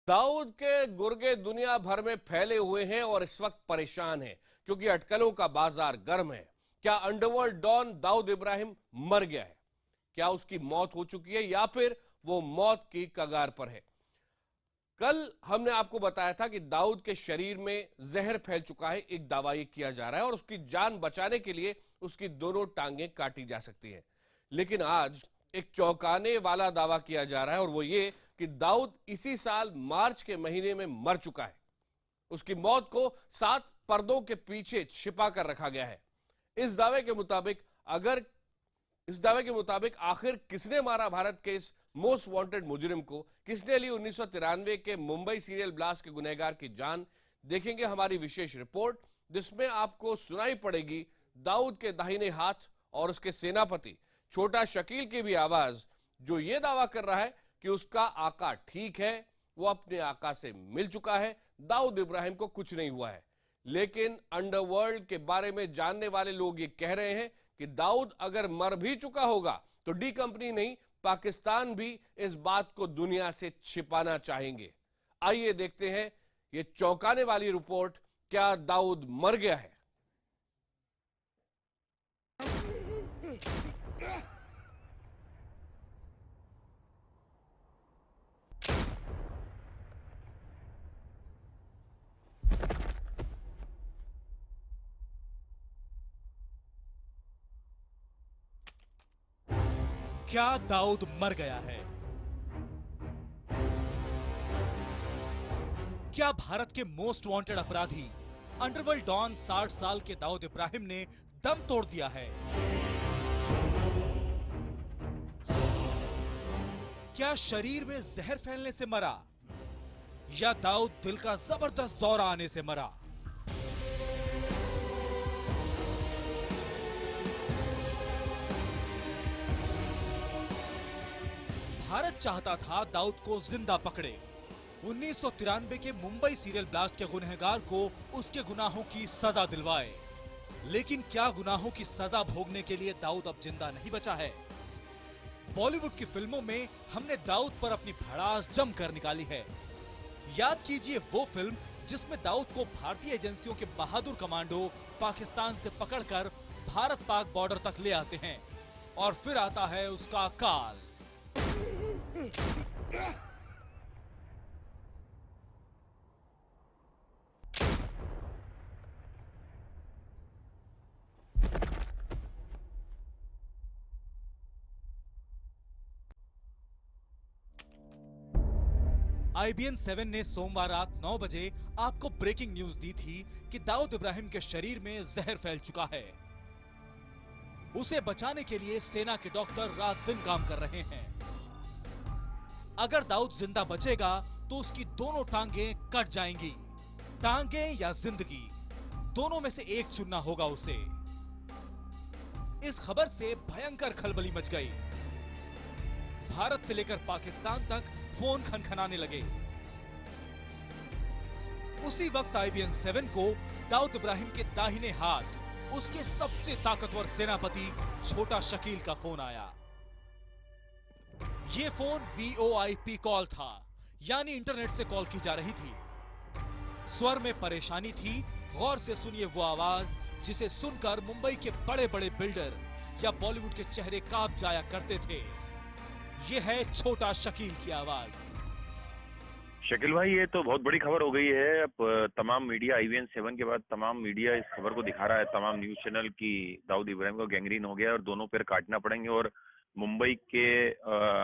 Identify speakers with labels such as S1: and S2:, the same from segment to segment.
S1: दाऊद के गुर्गे दुनिया भर में फैले हुए हैं और इस वक्त परेशान हैं क्योंकि अटकलों का बाजार गर्म है। क्या अंडरवर्ल्ड डॉन दाऊद इब्राहिम मर गया है? क्या उसकी मौत हो चुकी है या फिर वो मौत की कगार पर है? कल हमने आपको बताया था कि दाऊद के शरीर में जहर फैल चुका है। एक दावा ये किया जा रहा है और उसकी जान बचाने के लिए उसकी दोनों टांगें काटी जा सकती हैं। लेकिन आज एक चौंकाने वाला दावा किया जा रहा है और वो ये कि दाऊद इसी साल मार्च के महीने में मर चुका है। उसकी मौत को 7 पर्दों के पीछे छिपा कर रखा गया है। इस दावे के मुताबिक अगर इस दावे के मुताबिक आखिर किसने मारा भारत के इस मोस्ट वांटेड मुजरिम को, किसने ली 1993 के मुंबई सीरियल ब्लास्ट के गुनहगार की जान, देखेंगे हमारी विशेष रिपोर्ट जिसमें आपको सुनाई पड़ेगी दाऊद के दाहिने हाथ और उसके सेनापति छोटा शकील की भी आवाज, जो यह दावा कर रहा है कि उसका आका ठीक है, वो अपने आका से मिल चुका है, दाऊद इब्राहिम को कुछ नहीं हुआ है। लेकिन अंडरवर्ल्ड के बारे में जानने वाले लोग ये कह रहे हैं कि दाऊद अगर मर भी चुका होगा तो डी कंपनी नहीं, पाकिस्तान भी इस बात को दुनिया से छिपाना चाहेंगे। आइए देखते हैं ये चौंकाने वाली रिपोर्ट, क्या दाऊद मर गया है?
S2: क्या दाऊद मर गया है? क्या भारत के मोस्ट वांटेड अपराधी अंडरवर्ल्ड डॉन 60 साल के दाऊद इब्राहिम ने दम तोड़ दिया है? क्या शरीर में जहर फैलने से मरा या दाऊद दिल का जबरदस्त दौरा आने से मरा? भारत चाहता था दाऊद को जिंदा पकड़े। 1993 के मुंबई सीरियल ब्लास्ट के गुनहगार को उसके गुनाहों की सजा दिलवाए। लेकिन क्या गुनाहों की सजा भोगने के लिए दाऊद अब जिंदा नहीं बचा है? बॉलीवुड की फिल्मों में हमने दाऊद पर अपनी भड़ास जमकर निकाली है। याद कीजिए वो फिल्म जिसमें दाऊद को भारतीय एजेंसियों के बहादुर कमांडो पाकिस्तान से पकड़कर भारत पाक बॉर्डर तक ले आते हैं और फिर आता है उसका काल। IBN 7 ने सोमवार रात 9 बजे आपको ब्रेकिंग न्यूज दी थी कि दाऊद इब्राहिम के शरीर में जहर फैल चुका है। उसे बचाने के लिए सेना के डॉक्टर रात दिन काम कर रहे हैं। अगर दाऊद जिंदा बचेगा तो उसकी दोनों टांगें कट जाएंगी। टांगें या जिंदगी, दोनों में से एक चुनना होगा उसे। इस खबर से भयंकर खलबली मच गई। भारत से लेकर पाकिस्तान तक फोन खनखनाने लगे। उसी वक्त IBN 7 को दाऊद इब्राहिम के दाहिने हाथ, उसके सबसे ताकतवर सेनापति छोटा शकील का फोन आया। ये फोन VoIP कॉल था, यानी इंटरनेट से कॉल की जा रही थी। स्वर में परेशानी थी। गौर से सुनिए वो आवाज जिसे सुनकर मुंबई के बड़े बड़े बिल्डर या बॉलीवुड के चेहरे कांप जाया करते थे। ये है छोटा शकील की आवाज।
S3: शकील भाई, ये तो बहुत बड़ी खबर हो गई है। अब तमाम मीडिया, IBN 7 के बाद तमाम मीडिया इस खबर को दिखा रहा है, तमाम न्यूज चैनल की दाऊद इब्राहिम को गैंग्रीन हो गया और दोनों पैर काटना पड़ेंगे। और मुंबई के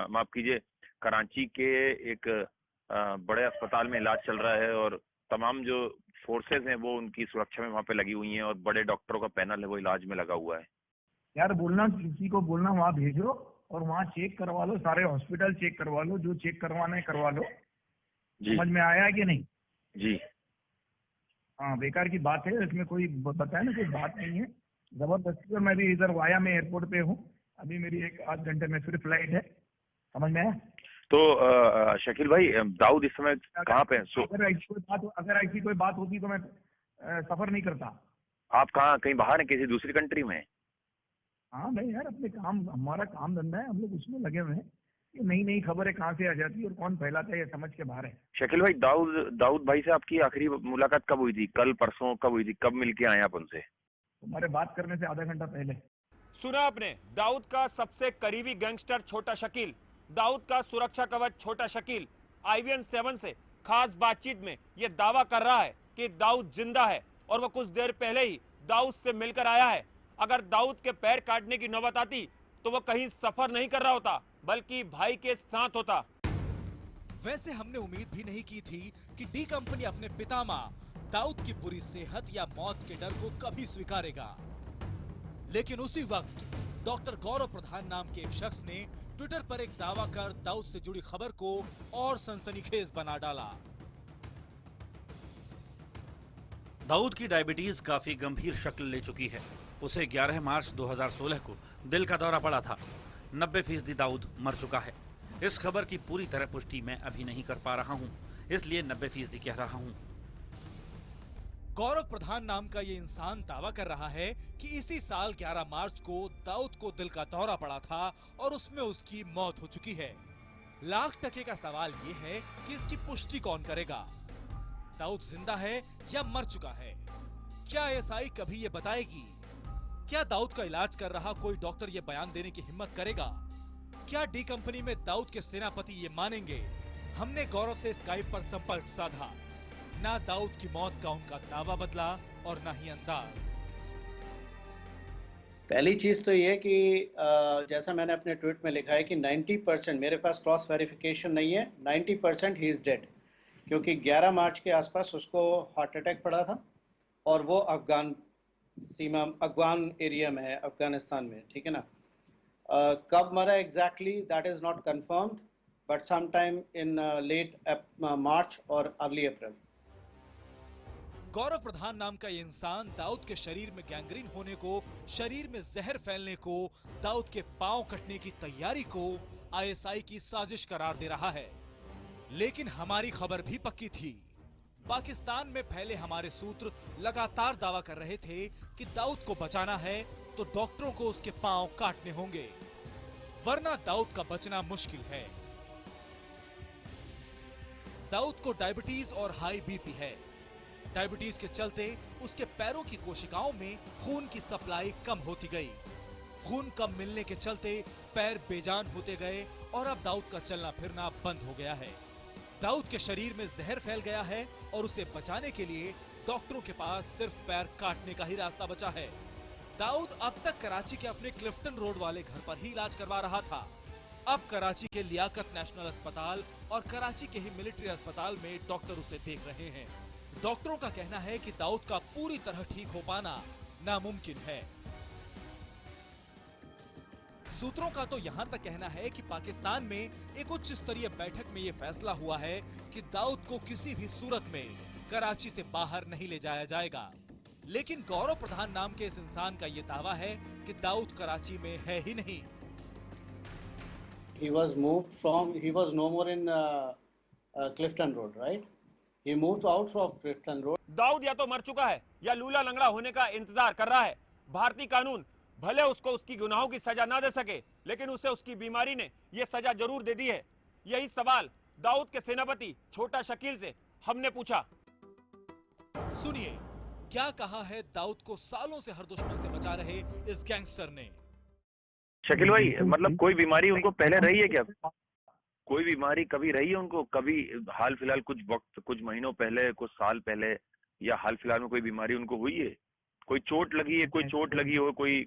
S3: माफ कीजिए, कराची के एक बड़े अस्पताल में इलाज चल रहा है और तमाम जो फोर्सेस हैं वो उनकी सुरक्षा में वहां पे लगी हुई हैं और बड़े डॉक्टरों का पैनल है वो इलाज में लगा हुआ है।
S4: यार बोलना, किसी को बोलना वहाँ भेजो और वहाँ चेक करवा लो, सारे हॉस्पिटल चेक करवा लो, जो चेक करवाना है करवा लो। समझ में आया है कि नहीं?
S3: जी
S4: हाँ, बेकार की बात है, इसमें कोई बताया ना, कोई बात नहीं है। जबरदस्ती। और मैं भी इधर वाया में एयरपोर्ट पे हूँ, अभी मेरी 1-8 घंटे में फिर फ्लाइट है। समझ में आया?
S3: तो शकील भाई, दाऊद इस समय कहाँ पे है?
S4: अगर ऐसी कोई बात होती तो मैं सफर नहीं करता।
S3: आप कहाँ, कहीं बाहर हैं, किसी दूसरी कंट्री में?
S4: हाँ नहीं यार, अपने काम, हमारा काम धंधा है, हम लोग उसमें लगे हुए हैं। ये नई नई खबरें कहाँ से आ जाती है और कौन फैलाता है, ये समझ के बाहर है।
S3: शकील भाई, दाऊद भाई से आपकी आखिरी मुलाकात कब हुई थी? कल, परसों, कब हुई थी? कब मिलके आए आप उनसे?
S4: तुम्हारे बात करने से आधा घंटा पहले।
S5: सुना आपने, दाऊद का सबसे करीबी गैंगस्टर छोटा शकील, दाऊद का सुरक्षा कवच छोटा शकील IBN 7 से खास बातचीत में यह दावा कर रहा है कि दाऊद जिंदा है और वह कुछ देर पहले ही दाऊद से मिलकर आया है। अगर दाऊद के पैर काटने की नौबत आती तो वह कहीं सफर नहीं कर रहा होता, बल्कि भाई के साथ होता।
S2: वैसे हमने उम्मीद भी नहीं की थी कि डी कंपनी अपने पितामह दाऊद की बुरी सेहत या मौत के डर को कभी स्वीकारेगा। लेकिन उसी वक्त डॉक्टर गौरव प्रधान नाम के एक शख्स ने ट्विटर पर एक दावा कर दाऊद से जुड़ी खबर को और सनसनीखेज बना डाला।
S6: दाऊद की डायबिटीज काफी गंभीर शक्ल ले चुकी है। उसे 11 मार्च 2016 को दिल का दौरा पड़ा था। 90% दाऊद मर चुका है। इस खबर की पूरी तरह पुष्टि मैं अभी नहीं कर पा रहा हूं, इसलिए 90% कह रहा हूं।
S2: गौरव प्रधान नाम का ये इंसान दावा कर रहा है कि इसी साल 11 मार्च को दाऊद को दिल का दौरा पड़ा था और उसमें उसकी मौत हो चुकी है। लाख टके का सवाल ये है कि इसकी पुष्टि कौन करेगा? दाऊद जिंदा है या मर चुका है? क्या ASI कभी ये बताएगी? क्या दाऊद का इलाज कर रहा कोई डॉक्टर ये बयान देने की हिम्मत करेगा? क्या डी कंपनी में दाऊद के सेनापति ये मानेंगे? हमने गौरव से स्काइप पर संपर्क साधा। ना दाऊद की मौत का उनका दावा बदला और ना ही अंदाज।
S7: पहली चीज तो ये कि जैसा मैंने अपने ट्वीट में लिखा है कि 90%, मेरे पास क्रॉस वेरिफिकेशन नहीं है, 90% ही इज डेड, क्योंकि 11 मार्च के आसपास उसको हार्ट अटैक पड़ा था और वो अफगान एरिया में है, अफगानिस्तान में, ठीक है ना। कब मरा exactly that is not confirmed, but some time in late March और अर्ली अप्रैल।
S2: गौरव प्रधान नाम का ये इंसान दाऊद के शरीर में गैंग्रीन होने को, शरीर में जहर फैलने को, दाऊद के पांव कटने की तैयारी को ISI की साजिश करार दे रहा है। लेकिन हमारी खबर भी पक्की थी। पाकिस्तान में फैले हमारे सूत्र लगातार दावा कर रहे थे कि दाऊद को बचाना है तो डॉक्टरों को उसके पांव काटने होंगे, वरना दाऊद का बचना मुश्किल है। दाऊद को डायबिटीज और हाई BP है। डायबिटीज के चलते उसके पैरों की कोशिकाओं में खून की सप्लाई कम होती गई। खून कम मिलने के चलते पैर बेजान होते गए और अब दाऊद का चलना फिरना बंद हो गया है। दाऊद के शरीर में जहर फैल गया है और उसे बचाने के लिए डॉक्टरों के पास सिर्फ पैर काटने का ही रास्ता बचा है। दाऊद अब तक कराची के अपने क्लिफ्टन रोड वाले घर पर ही इलाज करवा रहा था। अब कराची के लियाकत नेशनल अस्पताल और कराची के ही मिलिट्री अस्पताल में डॉक्टर उसे देख रहे हैं। डॉक्टरों का कहना है कि दाऊद का पूरी तरह ठीक हो पाना नामुमकिन है। सूत्रों का तो यहां तक कहना है कि पाकिस्तान में एक उच्च स्तरीय बैठक में यह फैसला हुआ है कि दाऊद को किसी भी सूरत में कराची से बाहर नहीं ले जाया जाएगा। लेकिन गौरव प्रधान नाम के इस इंसान का यह दावा है कि दाऊद कराची में है ही नहीं।
S7: He was no more in Clifton Road, right? He moved out from Clifton Road.
S5: Dawood या तो मर चुका है या लूला लंगड़ा होने का इंतजार कर रहा है। भारतीय कानून भले उसको उसकी गुनाहों की सजा ना दे सके, लेकिन उसे उसकी बीमारी ने यह सजा जरूर दे दी है। यही सवाल दाऊद के सेनापति छोटा शकील से हमने पूछा।
S2: सुनिए क्या कहा है दाऊद को सालों से हर दुश्मन से बचा रहे इस गैंगस्टर ने।
S3: शकील भाई, मतलब कोई बीमारी उनको पहले रही है क्या? कोई बीमारी कभी रही है उनको? कभी हाल फिलहाल कुछ वक्त, कुछ महीनों पहले, कुछ साल पहले, या हाल फिलहाल में कोई बीमारी उनको हुई है? कोई चोट लगी है? कोई चोट लगी हो? कोई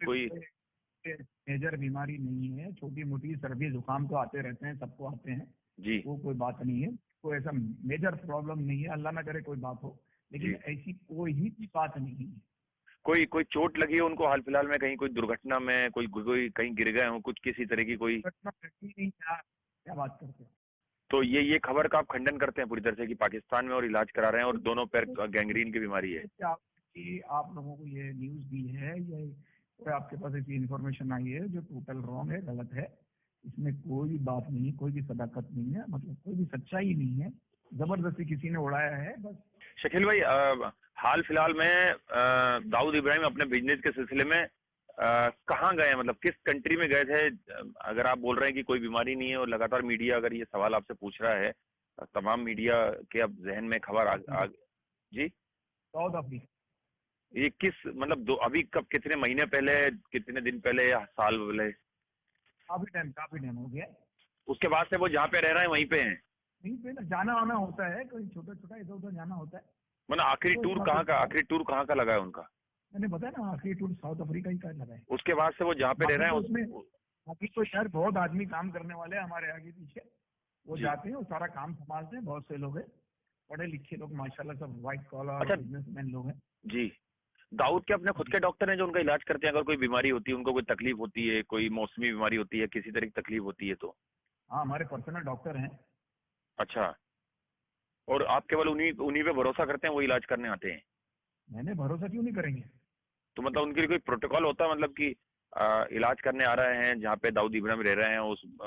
S4: मेजर बीमारी नहीं है। छोटी मोटी सर्दी जुकाम तो आते रहते हैं, सबको आते हैं
S3: जी।
S4: वो कोई बात नहीं है। कोई ऐसा मेजर प्रॉब्लम नहीं है, अल्लाह ना करे कोई बात हो, लेकिन ऐसी कोई ही बात नहीं है।
S3: कोई चोट लगी है उनको हाल फिलहाल में? कहीं कोई दुर्घटना में कोई कहीं गिर गए हो, कुछ किसी तरह की कोई
S4: घटना घटी नहीं? क्या बात करते हैं?
S3: तो ये खबर का आप खंडन करते हैं पूरी तरह से कि पाकिस्तान में और इलाज करा रहे हैं और दोनों पैर गैंग्रीन की बीमारी है?
S4: कि आप लोगों को ये न्यूज दी है या कोई आपके पास ऐसी इन्फॉर्मेशन आई है जो टोटल रॉन्ग है, गलत है? इसमें कोई भी बात नहीं, कोई भी सदाकत नहीं है, मतलब कोई भी सच्चाई नहीं है। जबरदस्ती किसी ने उड़ाया है बस।
S3: शकील भाई, हाल फिलहाल में दाऊद इब्राहिम अपने बिजनेस के सिलसिले में कहाँ गए, मतलब किस कंट्री में गए थे? अगर आप बोल रहे हैं कि कोई बीमारी नहीं है और लगातार मीडिया अगर ये सवाल आपसे पूछ रहा है, तमाम मीडिया के अब जहन में खबर जी
S4: साउथ अफ्रीका।
S3: ये किस मतलब अभी कब, कितने महीने पहले, कितने दिन पहले या साल पहले?
S4: काफी टाइम हो गया।
S3: उसके बाद से वो जहाँ पे रह रहे हैं वहीं पे हैं?
S4: नहीं पे ना जाना आना होता है, कोई छोटा छोटा इधर उधर जाना होता है।
S3: मतलब आखिरी टूर कहाँ का लगा है उनका?
S4: मैंने बताया ना, आखिरी टूर साउथ अफ्रीका ही का लगा है।
S3: उसके बाद से वो जहाँ पे रह रहे हैं
S4: उसमें अभी तो शायद बहुत आदमी काम करने वाले हैं हमारे आगे पीछे, वो
S3: जी।
S4: जाते हैं और सारा काम संभालते हैं। बहुत से लोग हैं, पढ़े लिखे लोग माशाल्लाह, सब व्हाइट कॉलर
S3: अच्छा।
S4: बिजनेसमैन लोग हैं।
S3: जी। दाऊद के अपने खुद के डॉक्टर हैं जो उनका इलाज करते हैं? अगर कोई बीमारी होती है, उनको कोई तकलीफ होती है, कोई मौसमी बीमारी होती है, किसी तरह की तकलीफ होती है तो?
S4: हाँ, हमारे पर्सनल डॉक्टर हैं।
S3: अच्छा, और आप केवल उन्हीं पे भरोसा करते हैं, वो इलाज करने आते हैं?
S4: मैंने भरोसा क्यों नहीं करेंगे।
S3: तो मतलब उनके लिए कोई प्रोटोकॉल होता है, मतलब कि इलाज करने आ रहे हैं जहाँ पे दाऊद इब्राहिम रह रहे हैं,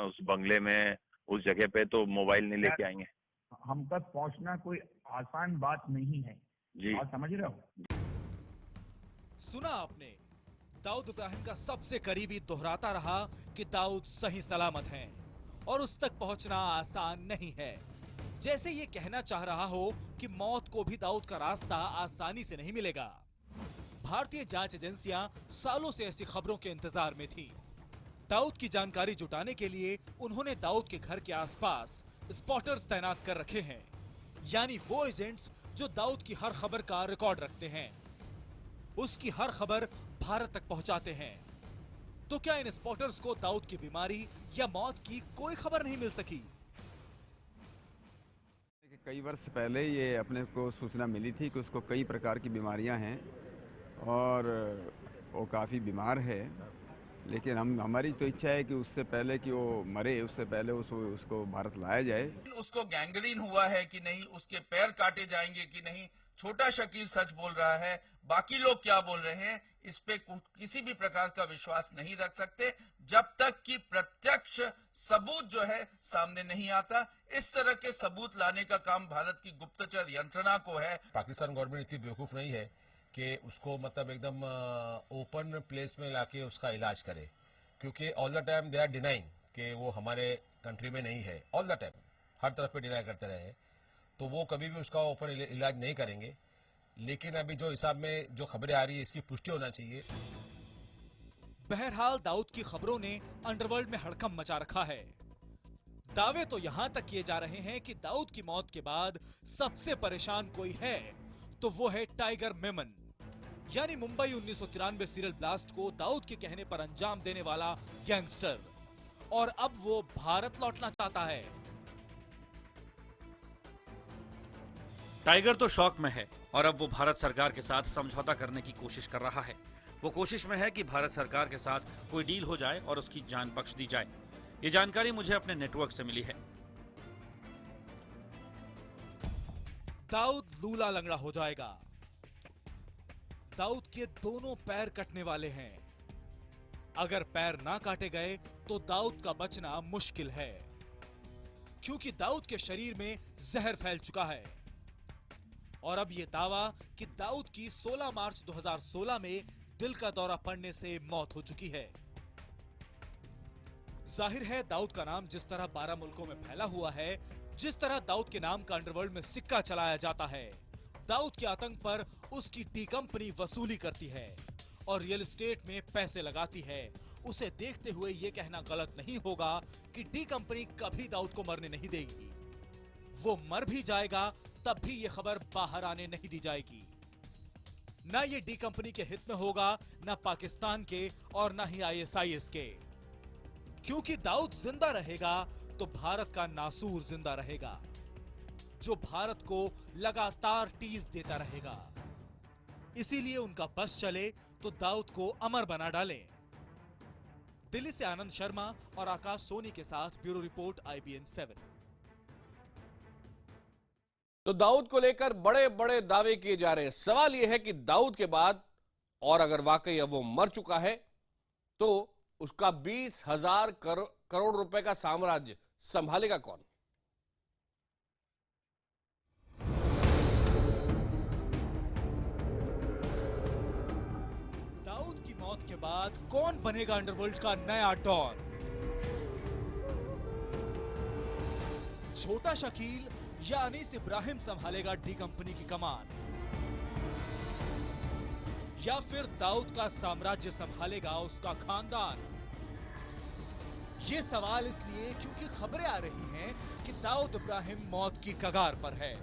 S3: उस बंगले में, उस जगह पे, तो मोबाइल नहीं लेके आएंगे?
S4: हम तक पहुंचना कोई आसान बात नहीं है।
S3: जी।
S4: आप समझ रहे हो?
S2: सुना आपने, दाऊद इब्राहिम का सबसे करीबी दोहराता रहा कि दाऊद सही सलामत हैं और उस तक पहुंचना आसान नहीं है। जैसे ये कहना चाह रहा हो कि मौत को भी दाऊद का रास्ता आसानी से नहीं मिलेगा। भारतीय जांच एजेंसियां सालों से ऐसी खबरों के इंतजार में थी। दाऊद की जानकारी जुटाने के लिए उन्होंने दाऊद के घर के आसपास स्पॉटर्स तैनात कर रखे हैं, यानी वो एजेंट्स जो दाऊद की हर खबर का रिकॉर्ड रखते हैं, उसकी हर खबर भारत तक पहुंचाते हैं। तो क्या इन स्पॉटर्स को दाऊद की बीमारी या मौत की कोई खबर नहीं मिल सकी?
S8: कई वर्ष पहले ये अपने को सूचना मिली थी कि उसको कई प्रकार की बीमारियां हैं और वो काफ़ी बीमार है, लेकिन हमारी तो इच्छा है कि उससे पहले कि वो मरे, उससे पहले उसको भारत लाया जाए।
S9: उसको गैंग्रीन हुआ है कि नहीं, उसके पैर काटे जाएंगे कि नहीं, छोटा शकील सच बोल रहा है, बाकी लोग क्या बोल रहे हैं, इस पे किसी भी प्रकार का विश्वास नहीं रख सकते जब तक कि प्रत्यक्ष सबूत जो है सामने नहीं आता। इस तरह के सबूत लाने का काम भारत की गुप्तचर यंत्रणा को है।
S10: पाकिस्तान गवर्नमेंट इतनी बेवकूफ नहीं है कि उसको मतलब एकदम ओपन प्लेस में लाके उसका इलाज करे, क्योंकि all the time they are denying कि वो हमारे कंट्री में नहीं है। ऑल द टाइम हर तरफ पे डिनाई करते रहे, तो वो कभी भी उसका ओपन इलाज नहीं करेंगे। लेकिन अभी जो हिसाब में जो खबरें आ रही है, इसकी पुष्टि होना चाहिए।
S2: बहरहाल दाऊद की खबरों ने अंडरवर्ल्ड में हड़कंप मचा रखा है। दावे तो यहां तक किए जा रहे हैं कि दाऊद की मौत के बाद सबसे परेशान कोई है तो वो है टाइगर मेमन, यानी मुंबई 1993 सीरियल ब्लास्ट को दाऊद के कहने पर अंजाम देने वाला गैंगस्टर, और अब वो भारत लौटना चाहता है।
S6: टाइगर तो शौक में है और अब वो भारत सरकार के साथ समझौता करने की कोशिश कर रहा है। वो कोशिश में है कि भारत सरकार के साथ कोई डील हो जाए और उसकी जान बख्श दी जाए। ये जानकारी मुझे अपने नेटवर्क से मिली है।
S2: दाऊद लूला लंगड़ा हो जाएगा। दाऊद के दोनों पैर कटने वाले हैं। अगर पैर ना काटे गए तो दाऊद का बचना मुश्किल है, क्योंकि दाऊद के शरीर में जहर फैल चुका है। और अब यह दावा कि दाऊद की 16 मार्च 2016 में दिल का दौरा पड़ने से मौत हो चुकी है। जाहिर है दाऊद का नाम जिस तरह 12 मुल्कों में फैला हुआ है, जिस तरह दाऊद के नाम का अंडरवर्ल्ड में सिक्का चलाया जाता है, दाऊद के आतंक पर उसकी डी कंपनी वसूली करती है और रियल एस्टेट में पैसे लगाती है। उसे देखते हुए यह कहना गलत नहीं होगा कि डी कंपनी कभी दाऊद को मरने नहीं देगी। वो मर भी जाएगा तब भी यह खबर बाहर आने नहीं दी जाएगी। ना ये डी कंपनी के हित में होगा, ना पाकिस्तान के और ना ही ISIS के, क्योंकि दाऊद जिंदा रहेगा तो भारत का नासूर जिंदा रहेगा, जो भारत को लगातार टीज देता रहेगा। इसीलिए उनका बस चले तो दाऊद को अमर बना डालें। दिल्ली से आनंद शर्मा और आकाश सोनी के साथ ब्यूरो रिपोर्ट IBN 7।
S1: तो दाऊद को लेकर बड़े बड़े दावे किए जा रहे हैं। सवाल यह है कि दाऊद के बाद, और अगर वाकई अब वो मर चुका है, तो उसका 20,000 करोड़ रुपए का साम्राज्य संभालेगा कौन?
S2: दाऊद की मौत के बाद कौन बनेगा अंडरवर्ल्ड का नया डॉन? छोटा शकील या अनीस इब्राहिम संभालेगा डी कंपनी की कमान, या फिर दाऊद का साम्राज्य संभालेगा उसका खानदान? ये सवाल इसलिए क्योंकि खबरें आ रही हैं कि दाऊद इब्राहिम मौत की कगार पर है।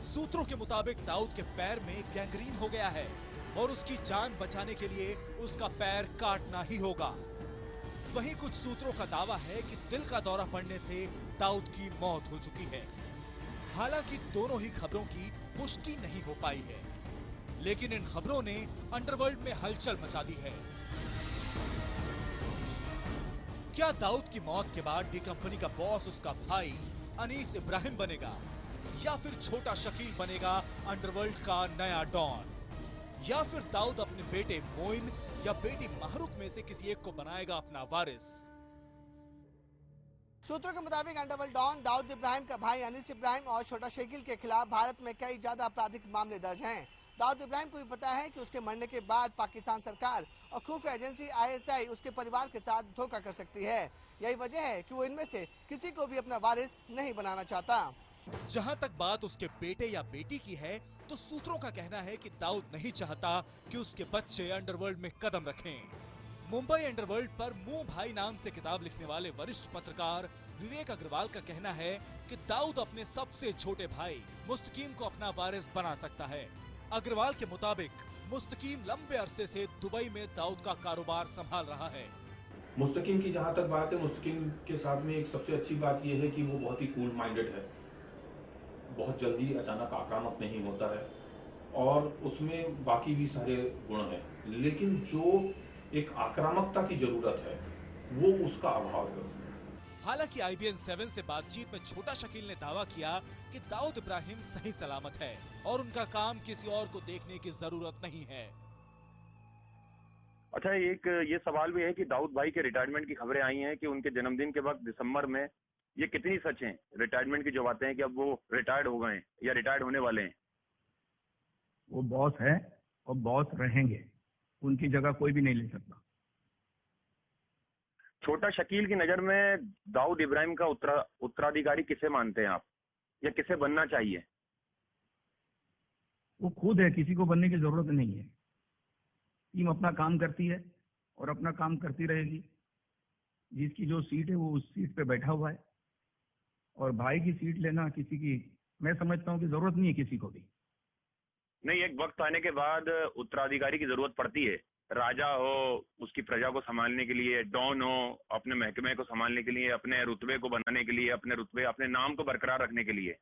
S2: सूत्रों के मुताबिक दाऊद के पैर में गैंग्रीन हो गया है और उसकी जान बचाने के लिए उसका पैर काटना ही होगा। वहीं कुछ सूत्रों का दावा है कि दिल का दौरा पड़ने से दाऊद की मौत हो चुकी है। हालांकि दोनों ही खबरों की पुष्टि नहीं हो पाई है, लेकिन इन खबरों ने अंडरवर्ल्ड में हलचल मचा दी है। क्या दाऊद की मौत के बाद डी कंपनी का बॉस उसका भाई अनीस इब्राहिम बनेगा, या फिर छोटा शकील बनेगा अंडरवर्ल्ड का नया डॉन, या फिर दाऊद अपने बेटे मोइन या बेटी महरुख में से किसी एक को बनाएगा अपना वारिस?
S11: सूत्रों के मुताबिक अंडरवर्ल्ड डॉन दाऊद इब्राहिम का भाई अनीस इब्राहिम और छोटा शकील के खिलाफ भारत में कई ज्यादा आपराधिक मामले दर्ज हैं। दाऊद इब्राहिम को भी पता है कि उसके मरने के बाद पाकिस्तान सरकार और खुफिया एजेंसी ISI उसके परिवार के साथ धोखा कर सकती है। यही वजह है कि वो इनमें से किसी को भी अपना वारिस नहीं बनाना चाहता।
S2: जहां तक बात उसके बेटे या बेटी की है, तो सूत्रों का कहना है कि दाऊद नहीं चाहता कि उसके बच्चे अंडरवर्ल्ड में कदम रखें। मुंबई अंडरवर्ल्ड पर मुंह भाई नाम से किताब लिखने वाले वरिष्ठ पत्रकार विवेक अग्रवाल का कहना है कि दाऊद अपने सबसे छोटे भाई मुस्तकीम को अपना वारिस बना सकता है। अग्रवाल के मुताबिक मुस्तकीम लंबे अरसे से दुबई में दाऊद का कारोबार संभाल रहा है।
S12: मुस्तकीम की जहां तक बात है, मुस्तकीम के साथ में एक सबसे अच्छी बात यह है कि वो बहुत ही कूल माइंडेड है, बहुत जल्दी अचानक आक्रामक नहीं होता है और उसमें बाकी भी सारे गुण हैं, लेकिन जो एक आक्रामकता की जरूरत है वो उसका अभाव है उसमें।
S2: हालांकि IBN 7 से बातचीत में छोटा शकील ने दावा किया कि दाऊद इब्राहिम सही सलामत है और उनका काम किसी और को देखने की जरूरत नहीं है।
S3: अच्छा, एक ये सवाल भी है कि दाऊद भाई के रिटायरमेंट की खबरें आई हैं कि उनके जन्मदिन के वक्त दिसंबर में, ये कितनी सच हैं? रिटायरमेंट की जो बातें हैं कि अब वो रिटायर्ड हो गए हैं या रिटायर्ड होने वाले हैं।
S4: वो बॉस है और बॉस रहेंगे, उनकी जगह कोई भी नहीं ले सकता।
S3: छोटा शकील की नजर में दाऊद इब्राहिम का उत्तराधिकारी किसे मानते हैं आप, या किसे बनना चाहिए?
S4: वो खुद है, किसी को बनने की जरूरत नहीं है। टीम अपना काम करती है और अपना काम करती रहेगी। जिसकी जो सीट है वो उस सीट पे बैठा हुआ है, और भाई की सीट लेना किसी की, मैं समझता हूँ कि जरूरत नहीं है किसी को भी।
S3: नहीं, एक वक्त आने के बाद उत्तराधिकारी की जरूरत पड़ती है। राजा हो उसकी प्रजा को संभालने के लिए, डॉन हो अपने महकमे को संभालने के लिए, अपने रुतबे को बनाने के लिए, अपने नाम को बरकरार रखने के लिए।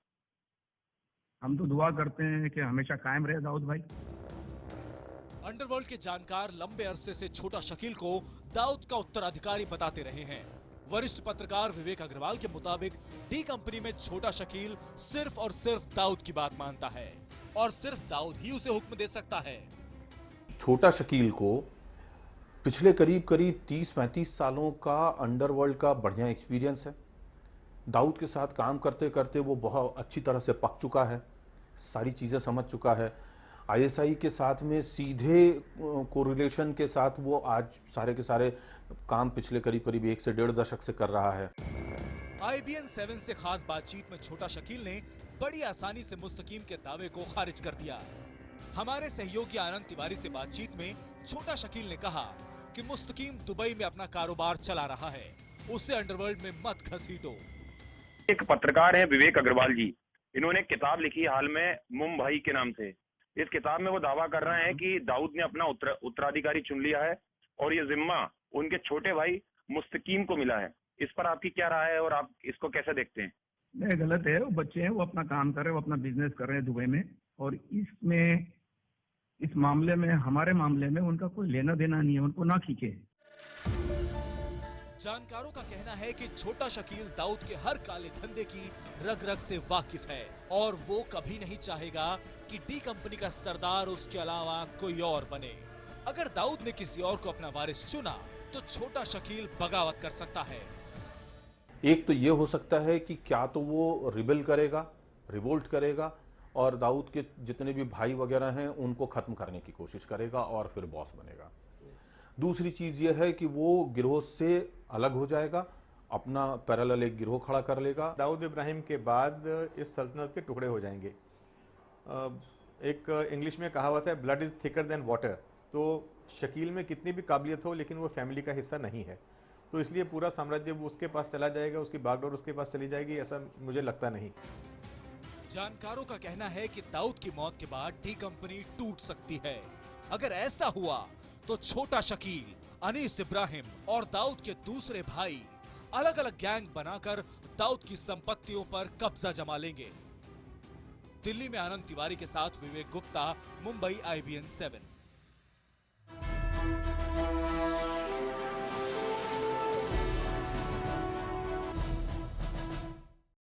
S4: हम तो दुआ करते हैं कि हमेशा कायम रहे दाऊद भाई।
S2: अंडरवर्ल्ड के जानकार लंबे अरसे से छोटा शकील को दाऊद का उत्तराधिकारी बताते रहे हैं। वरिष्ठ पत्रकार विवेक अग्रवाल के मुताबिक डी कंपनी में छोटा शकील सिर्फ और सिर्फ दाऊद की बात मानता है और सिर्फ दाऊद ही उसे हुक्म दे सकता है।
S13: छोटा शकील को पिछले करीब 30-35 सालों का अंडरवर्ल्ड का बढ़िया एक्सपीरियंस है। दाऊद के साथ काम करते करते वो बहुत अच्छी तरह से पक चुका है, सारी चीज़ें समझ चुका है। ISI के साथ में सीधे कोरिलेशन के साथ वो आज सारे के सारे काम पिछले करीब 1 से 1.5 दशक से कर रहा है।
S2: IBN 7 से खास बातचीत में छोटा शकील ने बड़ी आसानी से मुस्तकीम के दावे को खारिज कर दिया। हमारे सहयोगी आनंद तिवारी से बातचीत में छोटा शकील ने कहा कि मुस्तकीम दुबई में अपना कारोबार चला रहा है, उसे अंडरवर्ल्ड में मत घसीटो।
S3: एक पत्रकार है विवेक अग्रवाल जी, इन्होंने एक किताब लिखी हाल में मुंबई के नाम से। इस किताब में वो दावा कर रहे हैं कि दाऊद ने अपना उत्तराधिकारी चुन लिया है और ये जिम्मा उनके छोटे भाई मुस्तकीम को मिला है। इस पर आपकी क्या राय है और आप इसको कैसे देखते हैं?
S4: नहीं, गलत है। वो बच्चे हैं, वो अपना काम कर रहे हैं, वो अपना बिजनेस कर रहे हैं दुबई में, और इस मामले में, हमारे मामले में उनका कोई लेना देना नहीं है, उनको ना खींचे।
S2: जानकारों का कहना है कि छोटा शकील दाऊद के हर काले धंधे की रग रग से वाकिफ है और वो कभी नहीं चाहेगा कि डी कंपनी का सरदार उसके अलावा कोई और बने। अगर दाऊद ने किसी और को अपना वारिस चुना तो छोटा शकील बगावत कर सकता है।
S13: एक तो ये हो सकता है कि क्या तो वो रिबेल करेगा, रिवोल्ट करेगा और दाऊद के जितने भी भाई वगैरह हैं उनको खत्म करने की कोशिश करेगा और फिर बॉस बनेगा। दूसरी चीज यह है कि वो गिरोह से अलग हो जाएगा, अपना पैरेलल एक गिरोह खड़ा कर लेगा।
S14: दाऊद इब्राहिम के बाद इस सल्तनत के टुकड़े हो जाएंगे। एक इंग्लिश में कहावत है, blood is thicker than water. तो शकील में कितनी भी काबिलियत हो लेकिन वो फैमिली का हिस्सा नहीं है, तो इसलिए पूरा साम्राज्य उसके पास चला जाएगा, उसकी बागडोर उसके पास चली जाएगी, ऐसा मुझे लगता नहीं।
S2: जानकारों का कहना है कि दाऊद की मौत के बाद टी कंपनी टूट सकती है। अगर ऐसा हुआ तो छोटा शकील, अनीस इब्राहिम और दाऊद के दूसरे भाई अलग अलग गैंग बनाकर दाऊद की संपत्तियों पर कब्जा जमा लेंगे। दिल्ली में आनंद तिवारी के साथ विवेक गुप्ता, मुंबई IBN 7।